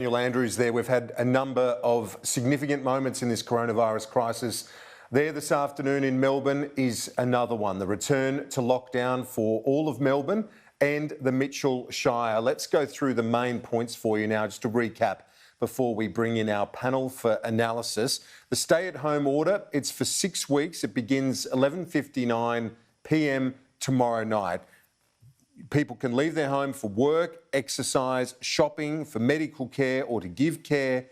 Daniel Andrews there. We've had a number of significant moments in this coronavirus crisis. There this afternoon in Melbourne is another one, the return to lockdown for all of Melbourne and the Mitchell Shire. Let's go through the main points for you now, just to recap before we bring in our panel for analysis. The stay-at-home order, it's for 6 weeks. It begins 11:59 p.m. tomorrow night. People can leave their home for work, exercise, shopping, for medical care or to give care.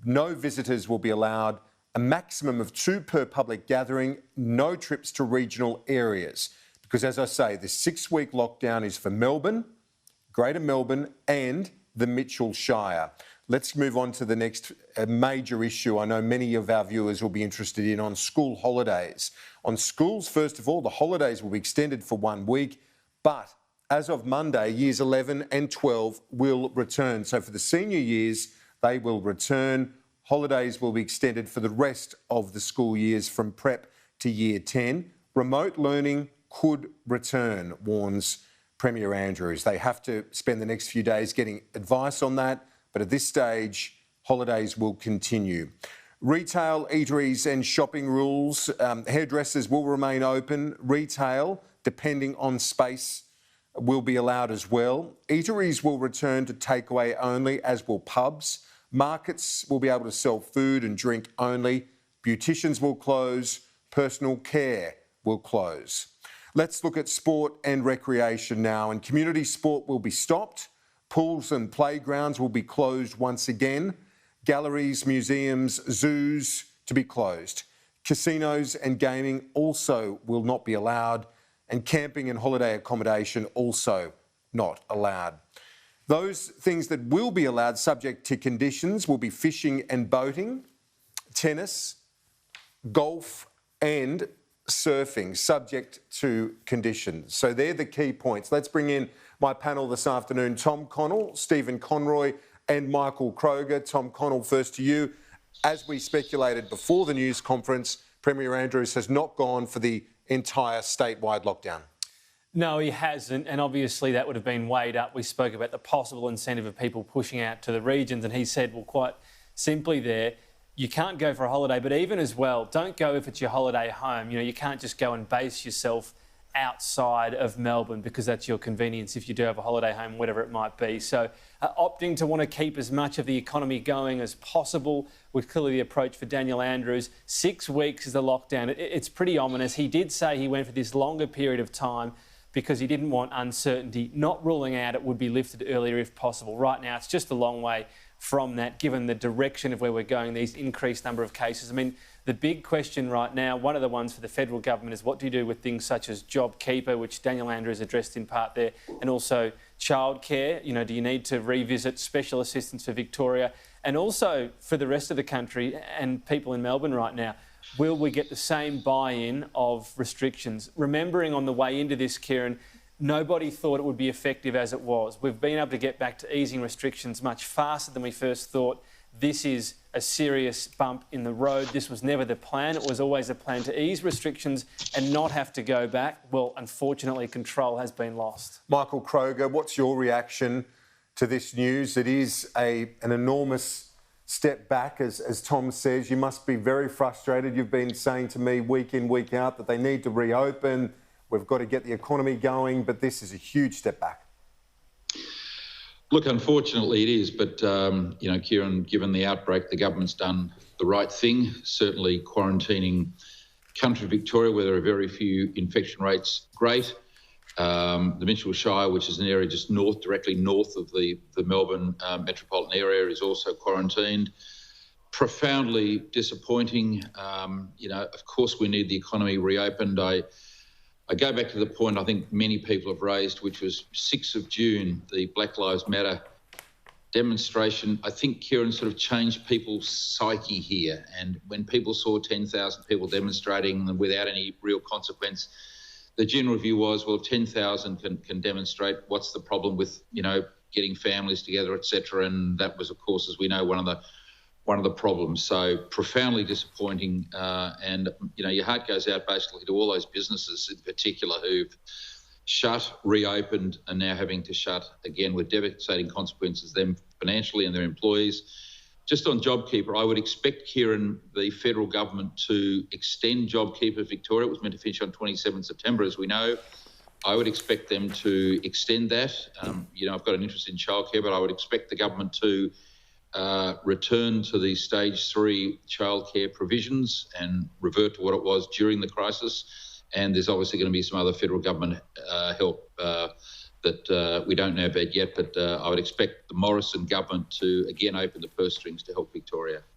No visitors will be allowed. A maximum of 2 per public gathering. No trips to regional areas. Because as I say, the 6-week lockdown is for Melbourne, Greater Melbourne and the Mitchell Shire. Let's move on to the next major issue I know many of our viewers will be interested in, on school holidays. On schools, first of all, the holidays will be extended for 1 week, but as of Monday, years 11 and 12 will return. So for the senior years, they will return. Holidays will be extended for the rest of the school years from prep to year 10. Remote learning could return, warns Premier Andrews. They have to spend the next few days getting advice on that, but at this stage, holidays will continue. Retail, eateries and shopping rules. Hairdressers will remain open. Retail, depending on space, will be allowed as well. Eateries will return to takeaway only, as will pubs. Markets will be able to sell food and drink only. Beauticians will close. Personal care will close. Let's look at sport and recreation now. And community sport will be stopped. Pools and playgrounds will be closed once again. Galleries, museums, zoos to be closed. Casinos and gaming also will not be allowed. And camping and holiday accommodation also not allowed. Those things that will be allowed, subject to conditions, will be fishing and boating, tennis, golf and surfing, subject to conditions. So they're the key points. Let's bring in my panel this afternoon: Tom Connell, Stephen Conroy and Michael Kroger. Tom Connell, first to you. As we speculated before the news conference, Premier Andrews has not gone for the entire statewide lockdown. No, he hasn't, and obviously that would have been weighed up. We spoke about the possible incentive of people pushing out to the regions, and he said, well, quite simply there, you can't go for a holiday, but even as well, don't go if it's your holiday home. You know, you can't just go and base yourself outside of Melbourne because that's your convenience if you do have a holiday home, whatever it might be. So opting to want to keep as much of the economy going as possible was clearly the approach for Daniel Andrews. 6 weeks is the lockdown. It's pretty ominous. He did say he went for this longer period of time because he didn't want uncertainty, not ruling out it would be lifted earlier if possible. Right now, it's just a long way from that, given the direction of where we're going, these increased number of cases. I mean, the big question right now, one of the ones for the federal government, is what do you do with things such as JobKeeper, which Daniel Andrews addressed in part there, and also childcare. You know, do you need to revisit special assistance for Victoria? And also for the rest of the country and people in Melbourne right now, will we get the same buy-in of restrictions? Remembering on the way into this, Kieran, nobody thought it would be effective as it was. We've been able to get back to easing restrictions much faster than we first thought. This is a serious bump in the road. This was never the plan. It was always a plan to ease restrictions and not have to go back. Well, unfortunately, control has been lost. Michael Kroger, what's your reaction to this news? It is an enormous step back, as Tom says. You must be very frustrated. You've been saying to me week in, week out that they need to reopen. We've got to get the economy going, but this is a huge step back. Look, unfortunately it is, but, you know, Kieran, given the outbreak, the government's done the right thing, certainly quarantining country Victoria, where there are very few infection rates, great. The Mitchell Shire, which is an area just directly north of the Melbourne metropolitan area, is also quarantined. Profoundly disappointing. You know, of course we need the economy reopened. I go back to the point I think many people have raised, which was 6th of June, the Black Lives Matter demonstration. I think, Kieran, sort of changed people's psyche here. And when people saw 10,000 people demonstrating without any real consequence, the general view was, well, if 10,000 can demonstrate, what's the problem with, you know, getting families together, etc. And that was, of course, as we know, one of the problems. So profoundly disappointing, and you know, your heart goes out basically to all those businesses in particular who've shut, reopened, and now having to shut again with devastating consequences financially and their employees. Just on JobKeeper, I would expect, Kieran, the federal government to extend JobKeeper Victoria. It was meant to finish on 27 September, as we know. I would expect them to extend that. I've got an interest in childcare, but I would expect the government to return to the stage 3 childcare provisions and revert to what it was during the crisis. And there's obviously going to be some other federal government help that we don't know about yet, but I would expect the Morrison government to again open the purse strings to help Victoria.